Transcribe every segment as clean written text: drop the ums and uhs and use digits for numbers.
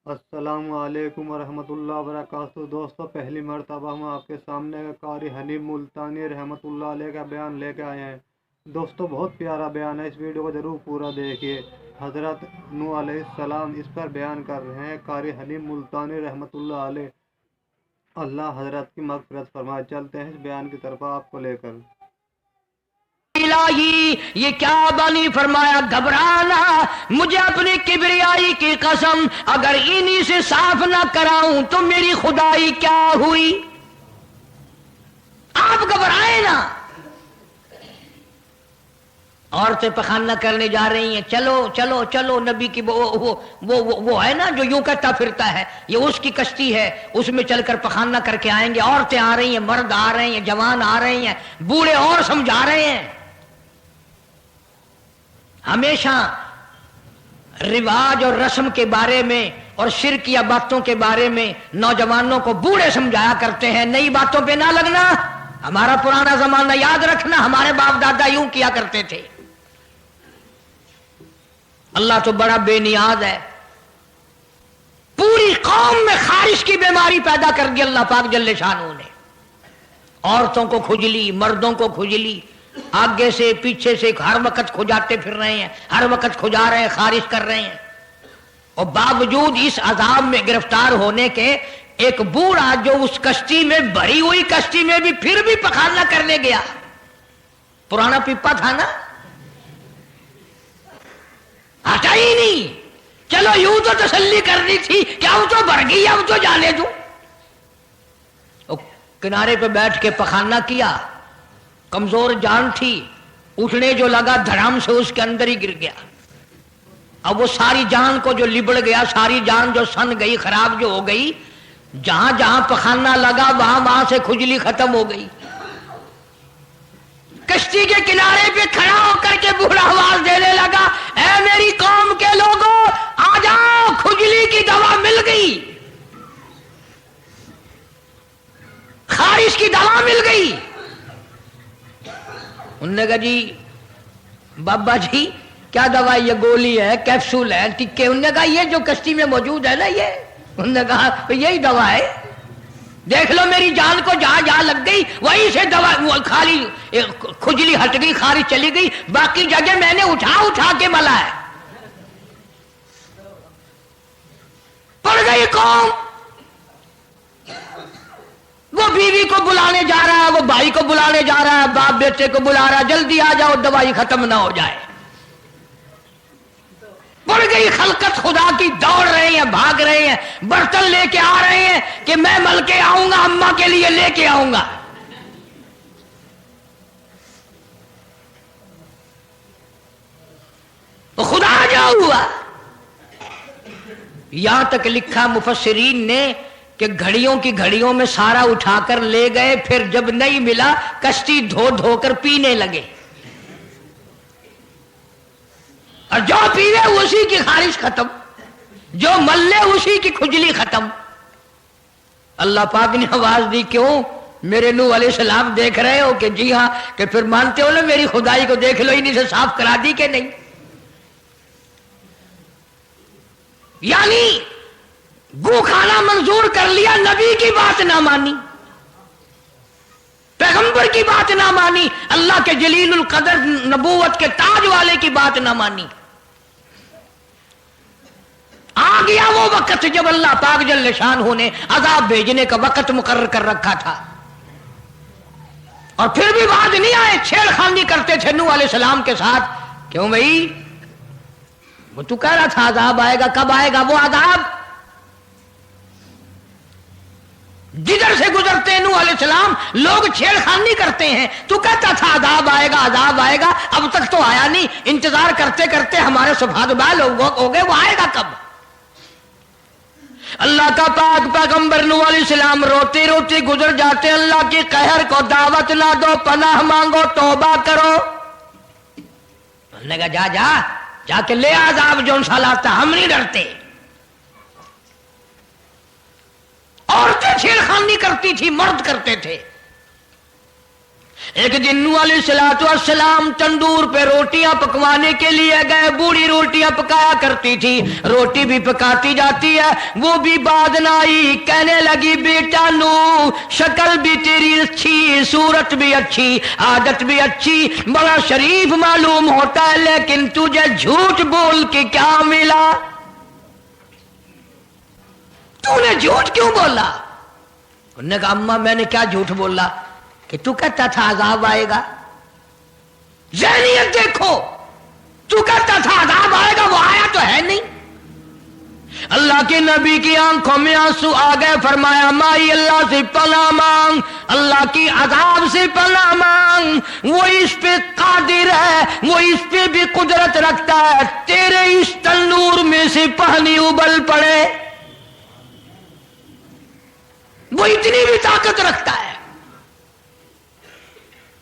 السلام علیکم ورحمۃ اللہ وبرکاتہ۔ دوستو، پہلی مرتبہ ہم آپ کے سامنے قاری حنیف ملتانی رحمۃ اللہ علیہ کا بیان لے کے آئے ہیں۔ دوستو، بہت پیارا بیان ہے، اس ویڈیو کو ضرور پورا دیکھیے۔ حضرت نوح علیہ السلام اس پر بیان کر رہے ہیں، قاری حنیف ملتانی رحمۃ اللہ علیہ۔ اللہ حضرت کی مغفرت فرمائے۔ چلتے ہیں اس بیان کی طرف آپ کو لے کر۔ الہی، یہ کیا بانی فرمایا، گھبرانا مجھے اپنی کبریائی کی قسم، اگر انہی سے صاف نہ کراؤں تو میری خدائی کیا ہوئی۔ آپ گھبرائیں نا۔ عورتیں پخانہ کرنے جا رہی ہیں، چلو چلو چلو، نبی کی وہ ہے نا جو یوں کہتا پھرتا ہے، یہ اس کی کشتی ہے، اس میں چل کر پخانہ کر کے آئیں گے۔ عورتیں آ رہی ہیں، مرد آ رہے ہیں، جوان آ رہے ہیں، بوڑھے اور سمجھا رہے ہیں۔ ہمیشہ رواج اور رسم کے بارے میں اور شرک یا باتوں کے بارے میں نوجوانوں کو بوڑھے سمجھایا کرتے ہیں، نئی باتوں پہ نہ لگنا، ہمارا پرانا زمانہ یاد رکھنا، ہمارے باپ دادا یوں کیا کرتے تھے۔ اللہ تو بڑا بے نیاز ہے، پوری قوم میں خارش کی بیماری پیدا کر دی اللہ پاک جل شانہ نے۔ عورتوں کو کھجلی، مردوں کو کھجلی، آگے سے پیچھے سے ہر وقت کھجاتے پھر رہے ہیں، ہر وقت کھجا رہے ہیں، خارش کر رہے ہیں۔ اور باوجود اس عذاب میں گرفتار ہونے کے، ایک بوڑھا جو اس کشتی میں، بھری ہوئی کشتی میں بھی پھر بھی پخانہ کرنے گیا، پرانا پیپا تھا نا، ہٹا ہی نہیں۔ چلو یوں تو تسلی کرنی تھی کہ اب تو بھر گئی، اب تو جانے دوں۔ کنارے پہ بیٹھ کے پخانہ کیا، کمزور جان تھی، اٹھنے جو لگا دھڑام سے اس کے اندر ہی گر گیا۔ اب وہ ساری جان کو جو لبڑ گیا، ساری جان جو سن گئی، خراب جو ہو گئی، جہاں جہاں پخانہ لگا وہاں سے کھجلی ختم ہو گئی۔ کشتی کے کنارے پہ کھڑا ہو کر کے بوڑھا آواز دینے لگا، اے میری قوم کے لوگوں، آ جاؤ، کھجلی کی دوا مل گئی، خارش کی دوا مل گئی۔ انہوں نے کہا جی بابا جی کیا دوا، یہ گولی ہے، کیپسول ہے، ٹکے؟ انہوں نے کہا یہ جو کشتی میں موجود ہے نا، یہ۔ انہوں نے کہا یہی دوا ہے، دیکھ لو میری جان کو جہاں جہاں لگ گئی وہیں سے دوا، خالی کھجلی ہٹ گئی، خارش چلی گئی، باقی جگہ میں نے اٹھا اٹھا کے ملا ہے۔ پڑ گئی قوم، وہ بیوی کو بلانے جا رہا ہے، وہ بھائی کو بلانے جا رہا ہے، باپ بیٹے کو بلا رہا ہے، جلدی آ جاؤ دوائی ختم نہ ہو جائے۔ پڑ گئی خلقت خدا کی، دوڑ رہے ہیں، بھاگ رہے ہیں، برتن لے کے آ رہے ہیں کہ میں مل کے آؤں گا، اماں کے لیے لے کے آؤں گا۔ تو خدا جو ہوا، یہاں تک لکھا مفسرین نے کہ گھڑیوں کی گھڑیوں میں سارا اٹھا کر لے گئے، پھر جب نہیں ملا کشتی دھو دھو کر پینے لگے، اور جو پیوے اسی کی خارش ختم، جو ملے اسی کی کھجلی ختم۔ اللہ پاک نے آواز دی، کیوں میرے نوح علیہ السلام دیکھ رہے ہو؟ کہ جی ہاں۔ کہ پھر مانتے ہو نا میری خدائی کو، دیکھ لو انہی سے صاف کرا دی کہ نہیں۔ یعنی گو کھانا منظور کر لیا، نبی کی بات نہ مانی، پیغمبر کی بات نہ مانی، اللہ کے جلیل القدر نبوت کے تاج والے کی بات نہ مانی۔ آ گیا وہ وقت جب اللہ پاک جل شانہ نے عذاب بھیجنے کا وقت مقرر کر رکھا تھا، اور پھر بھی بات نہیں آئے، چھیڑ خانی کرتے تھے نوح علیہ السلام کے ساتھ۔ کیوں بھائی؟ وہ تو کہہ رہا تھا عذاب آئے گا، کب آئے گا وہ عذاب؟ جدھر سے گزرتے ہیں نوح علیہ السلام لوگ چھیڑ خانی کرتے ہیں، تو کہتا تھا عذاب آئے گا، عذاب آئے گا، اب تک تو آیا نہیں، انتظار کرتے کرتے ہمارے سبحان بال ہو گئے، وہ آئے گا کب؟ اللہ کا پاک پیغمبر نوح علیہ السلام روتے روتے گزر جاتے، اللہ کے قہر کو دعوت نہ دو، پناہ مانگو، توبہ کرو۔ انہوں نے کہا جا جا جا کے لے عذاب جو سا لاتا، ہم نہیں ڈرتے۔ عورتیں چھیڑ خانی کرتی تھی، مرد کرتے تھے۔ ایک دن نوح علیہ السلام تندور پہ روٹیاں پکوانے کے لیے گئے. بوڑھی روٹیاں پکایا کرتی تھی, روٹی بھی پکاتی جاتی ہے, وہ بھی بعد نہ آئی. کہنے لگی بیٹا نوح, شکل بھی تیری اچھی, صورت بھی اچھی, عادت بھی اچھی, بڑا شریف معلوم ہوتا ہے, لیکن تجھے جھوٹ بول کے کیا ملا؟ تو نے جھوٹ کیوں بولا؟ انہوں نے کہا اماں میں نے کیا جھوٹ بولا کہ تو کہتا تھا عذاب آئے گا. ذہنیت دیکھو, تو کہتا تھا عذاب آئے گا, وہ آیا تو ہے نہیں. اللہ کے نبی کی آنکھوں میں آنسو آ گئے. فرمایا مائی اللہ سے پناہ مانگ, اللہ کی عذاب سے پناہ مانگ, وہ اس پہ قادر ہے, وہ اس پہ بھی قدرت رکھتا ہے. تیرے اس تنور میں سے پانی ابل پڑے, وہ اتنی بھی طاقت رکھتا ہے.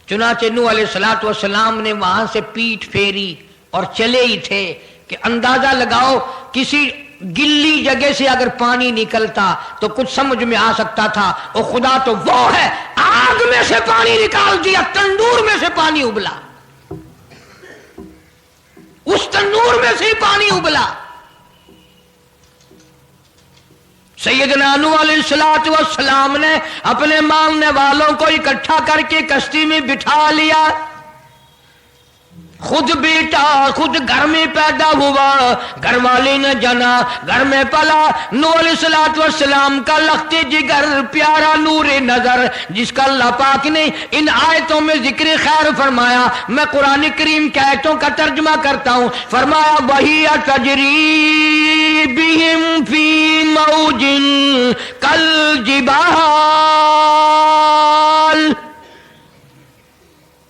چنانچہ نوح علیہ السلام نے وہاں سے پیٹھ پھیری اور چلے ہی تھے کہ اندازہ لگاؤ کسی گلی جگہ سے اگر پانی نکلتا تو کچھ سمجھ میں آ سکتا تھا. او خدا تو وہ ہے, آگ میں سے پانی نکال دیا, تندور میں سے پانی ابلا, اس تندور میں سے پانی ابلا. سیدنا نوح علیہ السلام نے اپنے ماننے والوں کو اکٹھا کر کے کشتی میں بٹھا لیا. خود بیٹا خود گھر میں پیدا ہوا, گھر والی نے جنا, گھر میں پلا. نوح علیہ السلام کا لخت جگر, پیارا نور نظر, جس کا اللہ پاک نے ان آیتوں میں ذکر خیر فرمایا. میں قرآن کریم کی آیتوں کا ترجمہ کرتا ہوں. فرمایا وہی تجری بہم فی موج کالجبال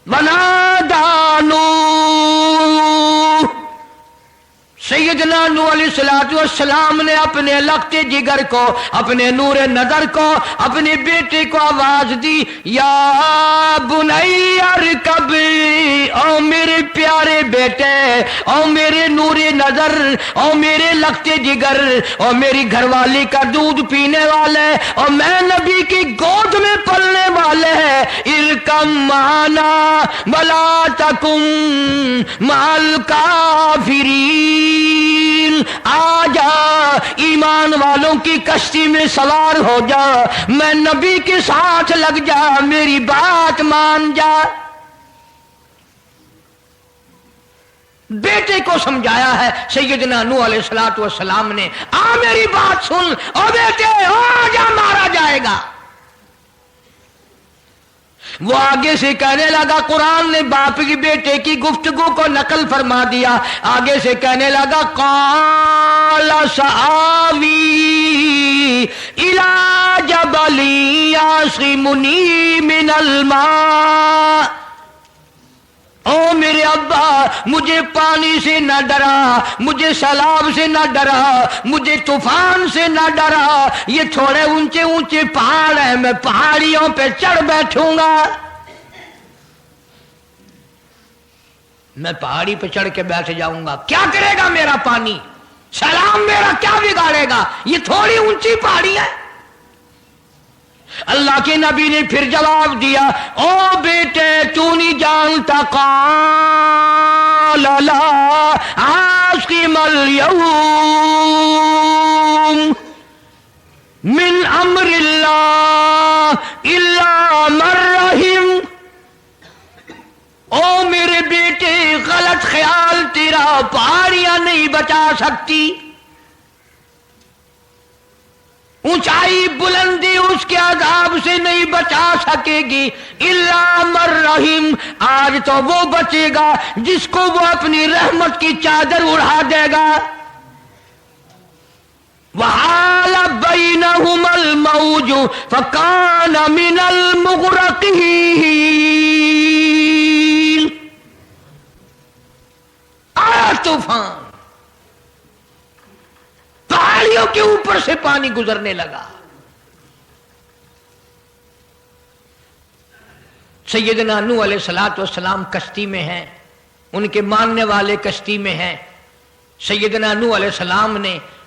ونادى نوح. سیدنا نوح علیہ السلام نے اپنے لخت جگر کو, اپنے نور نظر کو, اپنے بیٹے کو آواز دی, یا بنی ارکب, او میرے پیارے بیٹے, او میرے نور نظر, او میرے لخت جگر, او میری گھر والی کا دودھ پینے والے, اور میں نبی کی گود میں پلنے والے ہیں, ارکم معنا ولا تکن مع الکافرین. آ جا, ایمان والوں کی کشتی میں سوار ہو جا, میں نبی کے ساتھ لگ جا, میری بات مان جا. بیٹے کو سمجھایا ہے سیدنا نوح علیہ السلام نے, آ میری بات سن, او بیٹے آ جا, مارا جائے گا. وہ آگے سے کہنے لگا, قرآن نے باپ کی بیٹے کی گفتگو کو نقل فرما دیا. آگے سے کہنے لگا قال سآوی الی جبل یعصمنی من الماء. او میرے ابا, مجھے پانی سے نہ ڈرا, مجھے سیلاب سے نہ ڈرا, مجھے طوفان سے نہ ڈرا. یہ تھوڑے اونچے اونچے پہاڑ ہیں, میں پہاڑیوں پہ چڑھ بیٹھوں گا, میں پہاڑی پہ چڑھ کے بیٹھ جاؤں گا. کیا کرے گا میرا پانی, سیلاب میرا کیا بگاڑے گا, یہ تھوڑی اونچی پہاڑی ہے. اللہ کے نبی نے پھر جواب دیا, او بیٹے تو نہیں جانتا, قال لا عاصم اليوم من امر اللہ الا من رحم. او میرے بیٹے غلط خیال تیرا, پہاڑیاں نہیں بچا سکتی, اونچائی بلندی اس کے عذاب سے نہیں بچا سکے گی, الا من رحم. آج تو وہ بچے گا جس کو وہ اپنی رحمت کی چادر اڑا دے گا. وحال بینہم الموج فکان من المغرقین. آیا طوفان, پہاڑیوں کے اوپر سے پانی گزرنے لگا. سیدنا نوح علیہ السلام کشتی میں ہیں, ان کے ماننے والے کشتی میں ہیں. سیدنا نوح علیہ السلام نے